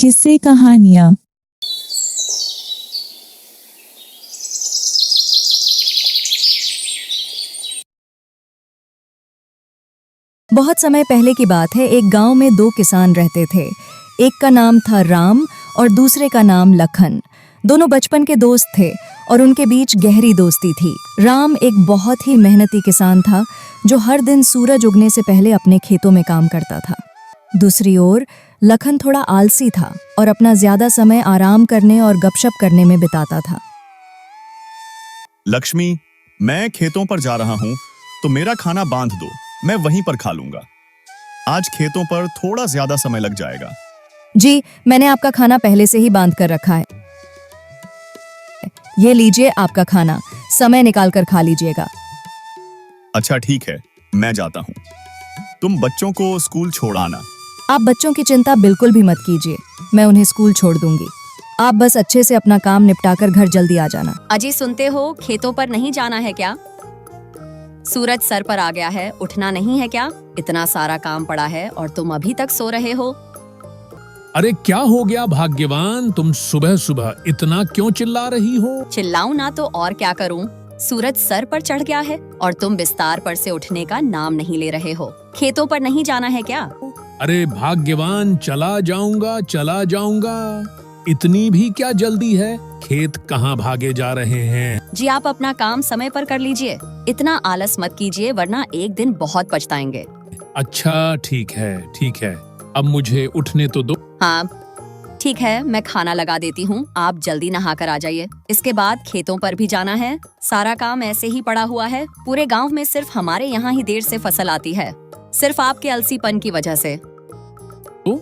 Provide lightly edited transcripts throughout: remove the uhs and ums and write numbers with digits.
किस्से कहानियाँ। बहुत समय पहले की बात है। एक गांव में दो किसान रहते थे। एक का नाम था राम और दूसरे का नाम लखन। दोनों बचपन के दोस्त थे और उनके बीच गहरी दोस्ती थी। राम एक बहुत ही मेहनती किसान था जो हर दिन सूरज उगने से पहले अपने खेतों में काम करता था। दूसरी ओर लखन थोड़ा आलसी था और अपना ज्यादा समय आराम करने और गपशप करने में बिताता था। लक्ष्मी, मैं खेतों पर जा रहा हूँ, तो मेरा खाना बांध दो, मैं वहीं पर खा लूंगा। आज खेतों पर थोड़ा ज्यादा समय लग जाएगा। जी, मैंने आपका खाना पहले से ही बांध कर रखा है। ये लीजिए आपका खाना, समय निकाल कर खा लीजिएगा। अच्छा ठीक है, मैं जाता हूँ। तुम बच्चों को स्कूल छोड़ आना। आप बच्चों की चिंता बिल्कुल भी मत कीजिए, मैं उन्हें स्कूल छोड़ दूंगी। आप बस अच्छे से अपना काम निपटाकर घर जल्दी आ जाना। अजी सुनते हो, खेतों पर नहीं जाना है क्या? सूरज सर पर आ गया है, उठना नहीं है क्या? इतना सारा काम पड़ा है और तुम अभी तक सो रहे हो। अरे क्या हो गया भाग्यवान, तुम सुबह सुबह इतना क्यों चिल्ला रही हो? चिल्लाऊं ना तो और क्या करूं? सूरज सर पर चढ़ गया है और तुम बिस्तार पर से उठने का नाम नहीं ले रहे हो। खेतों पर नहीं जाना है क्या? अरे भाग्यवान, चला जाऊंगा चला जाऊंगा। इतनी भी क्या जल्दी है? खेत कहाँ भागे जा रहे हैं? जी आप अपना काम समय पर कर लीजिए। इतना आलस मत कीजिए वरना एक दिन बहुत पछताएंगे। अच्छा ठीक है, अब मुझे उठने तो दो। हाँ ठीक है, मैं खाना लगा देती हूँ, आप जल्दी नहा कर आ जाइए। इसके बाद खेतों पर भी जाना है। सारा काम ऐसे ही पड़ा हुआ है। पूरे गांव में सिर्फ हमारे यहाँ ही देर से फसल आती है, सिर्फ आपके अलसीपन की वजह से। तो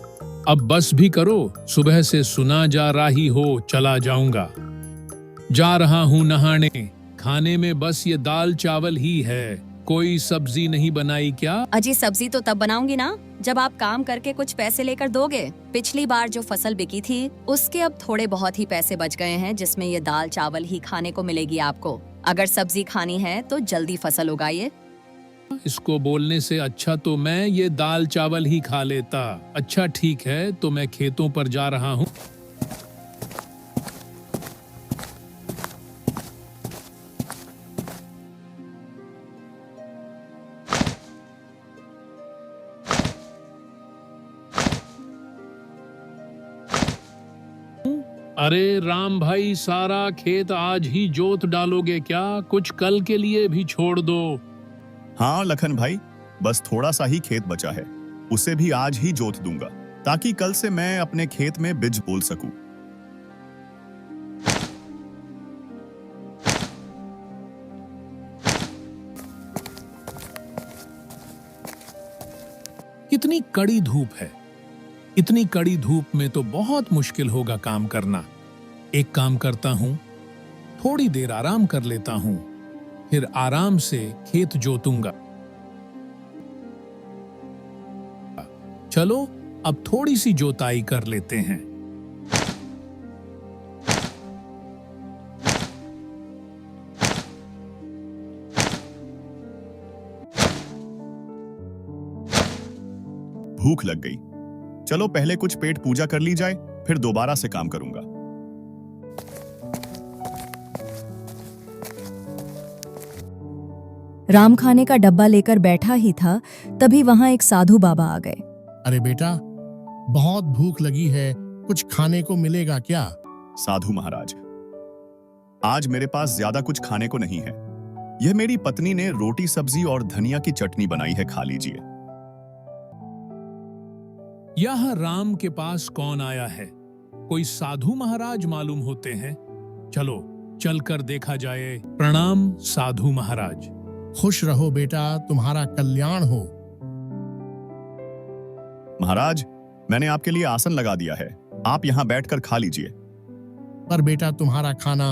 अब बस भी करो, सुबह से सुना जा रही हो चला जाऊंगा। जा रहा हूँ नहाने, खाने में बस ये दाल चावल ही है, कोई सब्जी नहीं बनाई क्या? अजी सब्जी तो तब बनाऊंगी ना जब आप काम करके कुछ पैसे लेकर दोगे। पिछली बार जो फसल बिकी थी उसके अब थोड़े बहुत ही पैसे बच गए हैं, जिसमें ये दाल चावल ही खाने को मिलेगी आपको। अगर सब्जी खानी है तो जल्दी फसल उगाइए। इसको बोलने से अच्छा तो मैं ये दाल चावल ही खा लेता। अच्छा ठीक है, तो मैं खेतों पर जा रहा हूँ। अरे राम भाई, सारा खेत आज ही जोत डालोगे क्या? कुछ कल के लिए भी छोड़ दो। हाँ लखन भाई, बस थोड़ा सा ही खेत बचा है, उसे भी आज ही जोत दूंगा ताकि कल से मैं अपने खेत में बीज बोल सकूं। कितनी कड़ी धूप है। इतनी कड़ी धूप में तो बहुत मुश्किल होगा काम करना। एक काम करता हूँ, थोड़ी देर आराम कर लेता हूँ, फिर आराम से खेत जोतूंगा। चलो अब थोड़ी सी जोताई कर लेते हैं। भूख लग गई, चलो पहले कुछ पेट पूजा कर ली जाए, फिर दोबारा से काम करूंगा। राम खाने का डब्बा लेकर बैठा ही था, तभी वहां एक साधु बाबा आ गए। अरे बेटा, बहुत भूख लगी है, कुछ खाने को मिलेगा क्या? साधु महाराज, आज मेरे पास ज्यादा कुछ खाने को नहीं है। यह मेरी पत्नी ने रोटी सब्जी और धनिया की चटनी बनाई है, खा लीजिए। यह राम के पास कौन आया है? कोई साधु महाराज मालूम होते हैं। चलो चलकर देखा जाए। प्रणाम साधु महाराज। खुश रहो बेटा, तुम्हारा कल्याण हो। महाराज, मैंने आपके लिए आसन लगा दिया है, आप यहाँ बैठकर खा लीजिए। पर बेटा, तुम्हारा खाना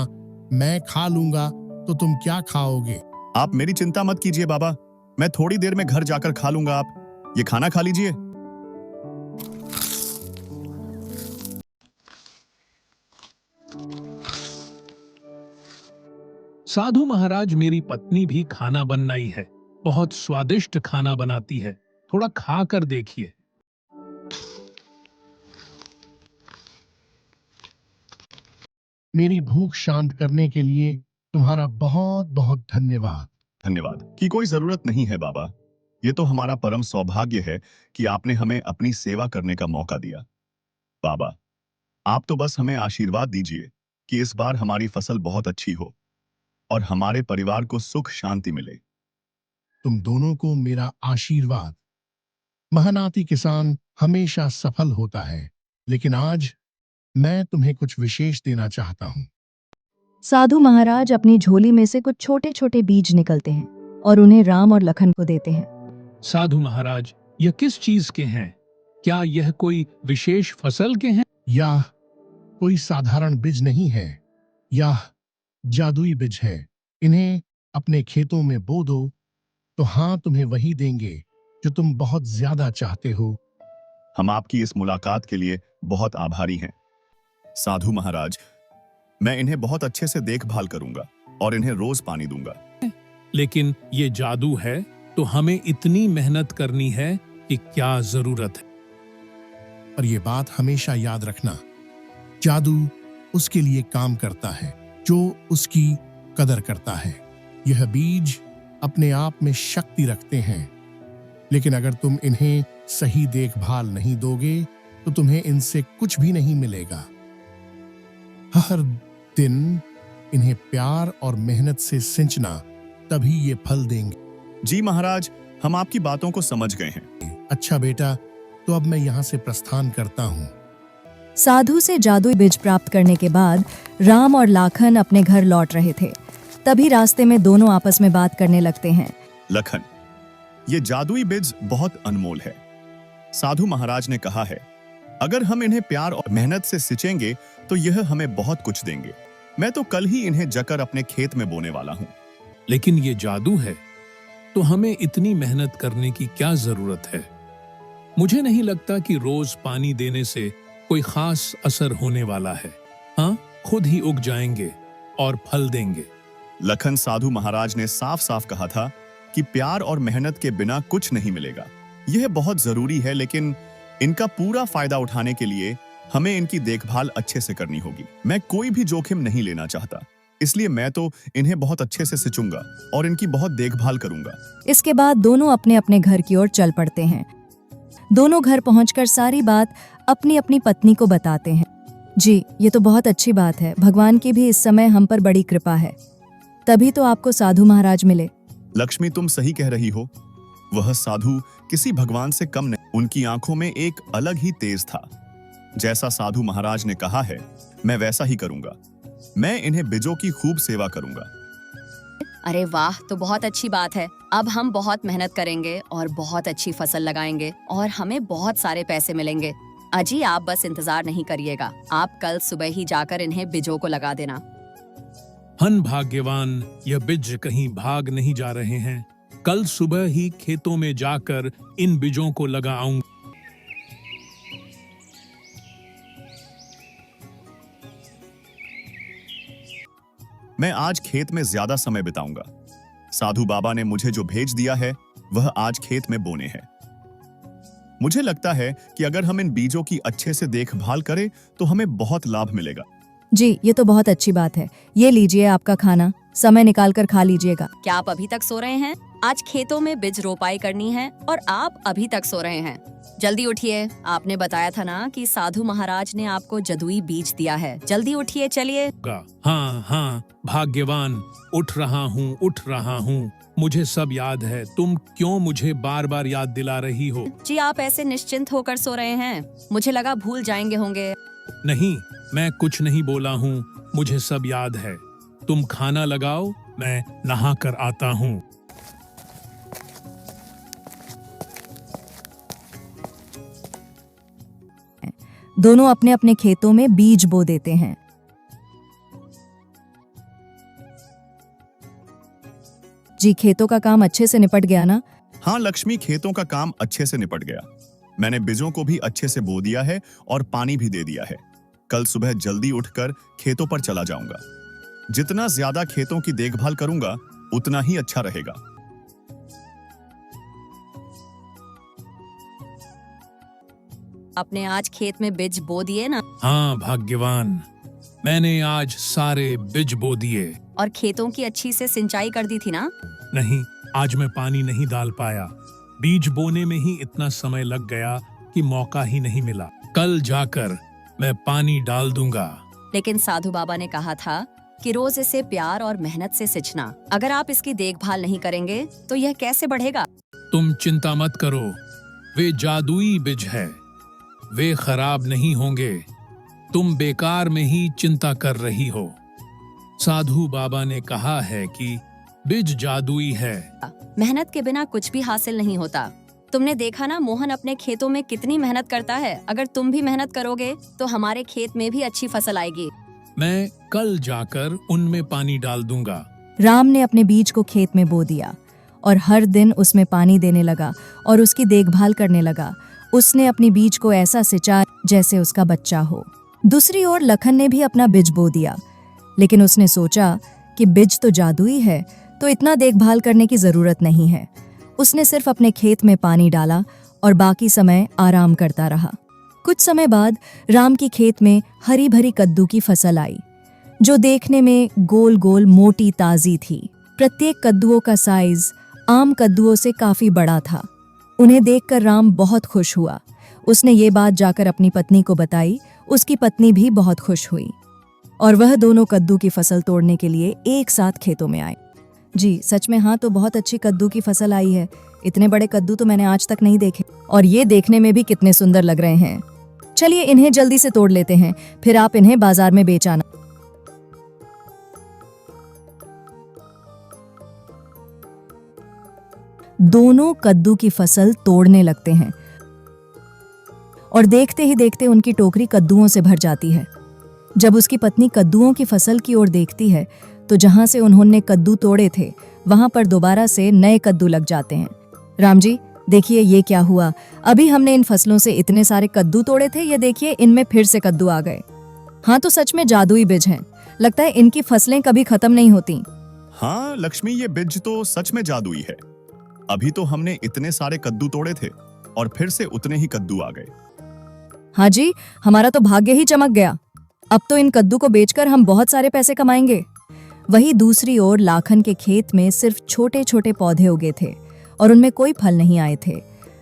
मैं खा लूंगा तो तुम क्या खाओगे? आप मेरी चिंता मत कीजिए बाबा, मैं थोड़ी देर में घर जाकर खा लूंगा। आप ये खाना खा लीजिए। साधु महाराज, मेरी पत्नी भी खाना बनाई है, बहुत स्वादिष्ट खाना बनाती है, थोड़ा खा कर देखिए। मेरी भूख शांत करने के लिए तुम्हारा बहुत बहुत धन्यवाद। धन्यवाद की कोई जरूरत नहीं है बाबा। ये तो हमारा परम सौभाग्य है कि आपने हमें अपनी सेवा करने का मौका दिया। बाबा, आप तो बस हमें आशीर्वाद दीजिए कि इस बार हमारी फसल बहुत अच्छी हो और हमारे परिवार को सुख शांति मिले। तुम दोनों को मेरा आशीर्वाद। मेहनती किसान हमेशा सफल होता है, लेकिन आज मैं तुम्हें कुछ विशेष देना चाहता हूँ। साधु महाराज अपनी झोली में से कुछ छोटे छोटे बीज निकलते हैं और उन्हें राम और लखन को देते हैं। साधु महाराज, यह किस चीज के हैं? क्या यह कोई विशेष फसल के हैं? यह कोई साधारण बीज नहीं है, यह जादुई बीज है। इन्हें अपने खेतों में बो दो तो हाँ, तुम्हें वही देंगे जो तुम बहुत ज्यादा चाहते हो। हम आपकी इस मुलाकात के लिए बहुत आभारी हैं। साधु महाराज, मैं इन्हें बहुत अच्छे से देखभाल करूंगा और इन्हें रोज पानी दूंगा। लेकिन ये जादू है तो हमें इतनी मेहनत करनी है कि क्या जरूरत है? पर यह बात हमेशा याद रखना, जादू उसके लिए काम करता है जो उसकी कदर करता है। यह बीज अपने आप में शक्ति रखते हैं, लेकिन अगर तुम इन्हें सही देखभाल नहीं दोगे तो तुम्हें इनसे कुछ भी नहीं मिलेगा। हर दिन इन्हें प्यार और मेहनत से सिंचना, तभी ये फल देंगे। जी महाराज, हम आपकी बातों को समझ गए हैं। अच्छा बेटा, तो अब मैं यहाँ से प्रस्थान करता हूँ। साधु से जादुई बीज प्राप्त करने के बाद राम और लाखन अपने घर लौट रहे थे। तभी रास्ते में दोनों आपस में बात करने लगते हैं। लखन, ये जादुई बीज बहुत अनमोल है। साधु महाराज ने कहा है, अगर हम इन्हें प्यार और मेहनत से सिंचेंगे तो यह हमें बहुत कुछ देंगे। मैं तो कल ही इन्हें जकर अपने खेत में बोने वाला हूँ। लेकिन ये जादू है तो हमें इतनी मेहनत करने की क्या जरूरत है? मुझे नहीं लगता कि रोज पानी देने से कोई खास असर होने वाला है। हाँ, खुद ही उग जाएंगे और फल देंगे। लखन, साधु महाराज ने साफ साफ कहा था कि प्यार और मेहनत के बिना कुछ नहीं मिलेगा। यह बहुत जरूरी है, लेकिन इनका पूरा फायदा उठाने के लिए हमें इनकी देखभाल अच्छे से करनी होगी। मैं कोई भी जोखिम नहीं लेना चाहता, इसलिए मैं तो इन्हें बहुत अच्छे से सिंचूंगा और इनकी बहुत देखभाल करूंगा। इसके बाद दोनों अपने अपने घर की ओर चल पड़ते हैं। दोनों घर पहुंचकर सारी बात अपनी अपनी पत्नी को बताते हैं। जी, ये तो बहुत अच्छी बात है। भगवान की भी इस समय हम पर बड़ी कृपा है, तभी तो आपको साधु महाराज मिले। लक्ष्मी, तुम सही कह रही हो। वह साधु किसी भगवान से कम नहीं। उनकी आंखों में एक अलग ही तेज था। जैसा साधु महाराज ने कहा है, मैं वैसा ही करूंगा। मैं इन्हें बीजों की खूब सेवा करूंगा। अरे वाह, तो बहुत अच्छी बात है। अब हम बहुत मेहनत करेंगे और बहुत अच्छी फसल लगाएंगे और हमें बहुत सारे पैसे मिलेंगे। अजी, आप बस इंतजार नहीं करिएगा, आप कल सुबह ही जाकर इन्हें बीजों को लगा देना। हन भाग्यवान, यह बीज कहीं भाग नहीं जा रहे हैं। कल सुबह ही खेतों में जाकर इन बीजों को लगाऊंगा। मैं आज खेत में ज्यादा समय बिताऊंगा। साधु बाबा ने मुझे जो भेज दिया है वह आज खेत में बोने हैं। मुझे लगता है कि अगर हम इन बीजों की अच्छे से देखभाल करें तो हमें बहुत लाभ मिलेगा। जी, ये तो बहुत अच्छी बात है। ये लीजिए आपका खाना, समय निकाल कर खा लीजिएगा। क्या आप अभी तक सो रहे हैं? आज खेतों में बीज रोपाई करनी है और आप अभी तक सो रहे हैं। जल्दी उठिए, आपने बताया था ना कि साधु महाराज ने आपको जादुई बीज दिया है। जल्दी उठिए, चलिए। हाँ हाँ, भाग्यवान, उठ रहा हूँ। मुझे सब याद है। तुम क्यों मुझे बार बार याद दिला रही हो? जी, आप ऐसे निश्चिंत होकर सो रहे हैं, मुझे लगा भूल जाएंगे होंगे। नहीं, मैं कुछ नहीं बोला हूँ। मुझे सब याद है। तुम खाना लगाओ, मैं नहा कर आता हूँ। दोनों अपने अपने खेतों में बीज बो देते हैं। जी, खेतों का काम अच्छे से निपट गया ना? हाँ लक्ष्मी, खेतों का काम अच्छे से निपट गया। मैंने बीजों को भी अच्छे से बो दिया है और पानी भी दे दिया है। कल सुबह जल्दी उठकर खेतों पर चला जाऊंगा। जितना ज्यादा खेतों की देखभाल करूंगा उतना ही अच्छा रहेगा। आपने आज खेत में बीज बो दिए ना? हाँ भाग्यवान, मैंने आज सारे बीज बो दिए। और खेतों की अच्छी से सिंचाई कर दी थी ना? नहीं, आज मैं पानी नहीं डाल पाया। बीज बोने में ही इतना समय लग गया कि मौका ही नहीं मिला। कल जाकर मैं पानी डाल दूंगा। लेकिन साधु बाबा ने कहा था कि रोज इसे प्यार और मेहनत से सिंचना। अगर आप इसकी देखभाल नहीं करेंगे तो यह कैसे बढ़ेगा? तुम चिंता मत करो, वे जादुई बीज है, वे खराब नहीं होंगे। तुम बेकार में ही चिंता कर रही हो। साधु बाबा ने कहा है कि बीज जादुई है। मेहनत के बिना कुछ भी हासिल नहीं होता। तुमने देखा ना मोहन अपने खेतों में कितनी मेहनत करता है। अगर तुम भी मेहनत करोगे तो हमारे खेत में भी अच्छी फसल आएगी। मैं कल जाकर उनमें पानी डाल दूंगा। राम ने अपने बीज को खेत में बो दिया और हर दिन उसमें पानी देने लगा और उसकी देखभाल करने लगा। उसने अपनी बीज को ऐसा सिंचा जैसे उसका बच्चा हो। दूसरी ओर लखन ने भी अपना बीज बो दिया, लेकिन उसने सोचा कि बीज तो जादुई है, तो इतना देखभाल करने की जरूरत नहीं है। उसने सिर्फ अपने खेत में पानी डाला और बाकी समय आराम करता रहा। कुछ समय बाद राम की खेत में हरी भरी कद्दू की फसल आई, जो देखने में गोल गोल मोटी ताजी थी। प्रत्येक कद्दुओं का साइज आम कद्दुओं से काफी बड़ा था। उन्हें देखकर राम बहुत खुश हुआ। उसने ये बात जाकर अपनी पत्नी को बताई। उसकी पत्नी भी बहुत खुश हुई और वह दोनों कद्दू की फसल तोड़ने के लिए एक साथ खेतों में आए। जी सच में, हाँ, तो बहुत अच्छी कद्दू की फसल आई है। इतने बड़े कद्दू तो मैंने आज तक नहीं देखे और ये देखने में भी कितने सुंदर लग रहे हैं। चलिए इन्हें जल्दी से तोड़ लेते हैं, फिर आप इन्हें बाजार में बेच आना। दोनों कद्दू की फसल तोड़ने लगते हैं और देखते ही देखते उनकी टोकरी कद्दुओं से भर जाती है। जब उसकी पत्नी कद्दुओं की फसल की ओर देखती है तो जहां से उन्होंने कद्दू तोड़े थे वहां पर दोबारा से नए कद्दू लग जाते हैं। राम जी, देखिए ये क्या हुआ। अभी हमने इन फसलों से इतने सारे कद्दू तोड़े थे, ये देखिए इनमें फिर से कद्दू आ गए। हाँ, तो सच में जादुई बीज हैं। लगता है इनकी फसलें कभी खत्म नहीं होती। हाँ लक्ष्मी, ये बीज तो सच में जादुई है। अभी तो हमने इतने सारे कद्दू तोड़े थे और फिर से उतने ही कद्दू आ गए। हाँ जी, हमारा तो भाग्य ही चमक गया। अब तो इन कद्दू को बेचकर हम बहुत सारे पैसे कमाएंगे। वहीं दूसरी ओर लाखन के खेत में सिर्फ छोटे छोटे पौधे उगे थे और उनमें कोई फल नहीं आए थे।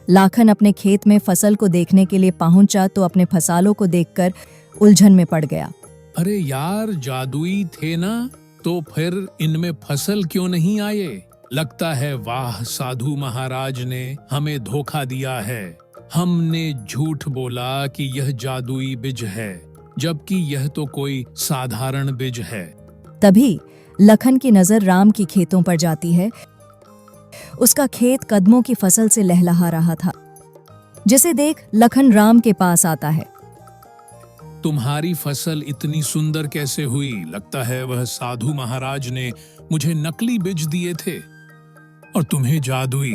लाखन अपने खेत में फसल को देखने के लिए पहुंचा तो अपने फसालों को देखकर उलझन में पड़ गया। अरे यार, जादुई थे ना, तो फिर इनमें फसल क्यों नहीं आए? लगता है वाह, साधु महाराज ने हमें धोखा दिया है। हमने झूठ बोला कि यह जादुई बीज है, जबकि यह तो कोई साधारण बीज है। तभी लखन की नजर राम की खेतों पर जाती है। उसका खेत कदमों की फसल से लहलहा रहा था, जिसे देख लखन राम के पास आता है। तुम्हारी फसल इतनी सुंदर कैसे हुई? लगता है वह साधु महाराज ने मुझे नकली बीज दिए थे और तुम्हें जादुई।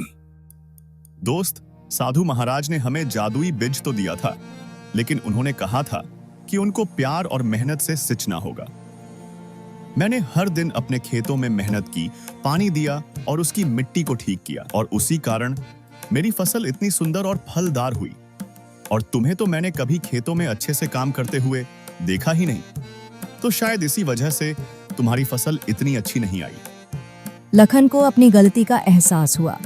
दोस्त, साधु महाराज ने हमें जादुई बीज तो दिया था, लेकिन उन्होंने कहा था कि उनको प्यार और मेहनत से सिंचना होगा। मैंने हर दिन अपने खेतों में मेहनत की, पानी दिया और उसकी मिट्टी को ठीक किया, और उसी कारण मेरी फसल इतनी सुंदर और फलदार हुई। और तुम्हें तो मैंने कभी खेतों में अच्छे से काम करते हुए देखा ही नहीं, तो शायद इसी वजह से तुम्हारी फसल इतनी अच्छी नहीं आई। लखन को अपनी गलती का एहसास हुआ।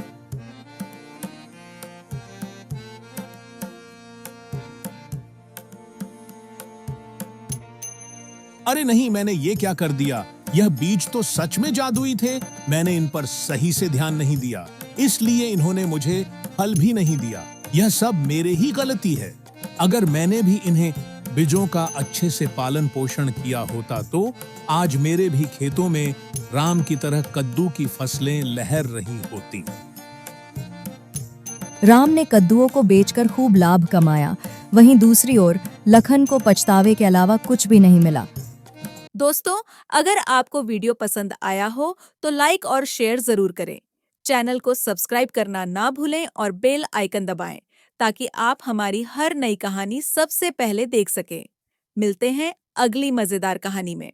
अरे नहीं, मैंने ये क्या कर दिया? यह बीज तो सच में जादुई थे। मैंने इन पर सही से ध्यान नहीं दिया, इसलिए इन्होंने मुझे फल भी नहीं दिया। यह सब मेरे ही गलती है। अगर मैंने भी इन्हें बीजों का अच्छे से पालन पोषण किया होता तो आज मेरे भी खेतों में राम की तरह कद्दू की फसलें लहर रही होती। राम ने कद्दुओं को बेचकर खूब लाभ कमाया। वहीं दूसरी ओर लखन को पछतावे के अलावा कुछ भी नहीं मिला। दोस्तों, अगर आपको वीडियो पसंद आया हो तो लाइक और शेयर जरूर करें। चैनल को सब्सक्राइब करना ना भूलें और बेल आइकन दबाएं ताकि आप हमारी हर नई कहानी सबसे पहले देख सकें। मिलते हैं अगली मजेदार कहानी में।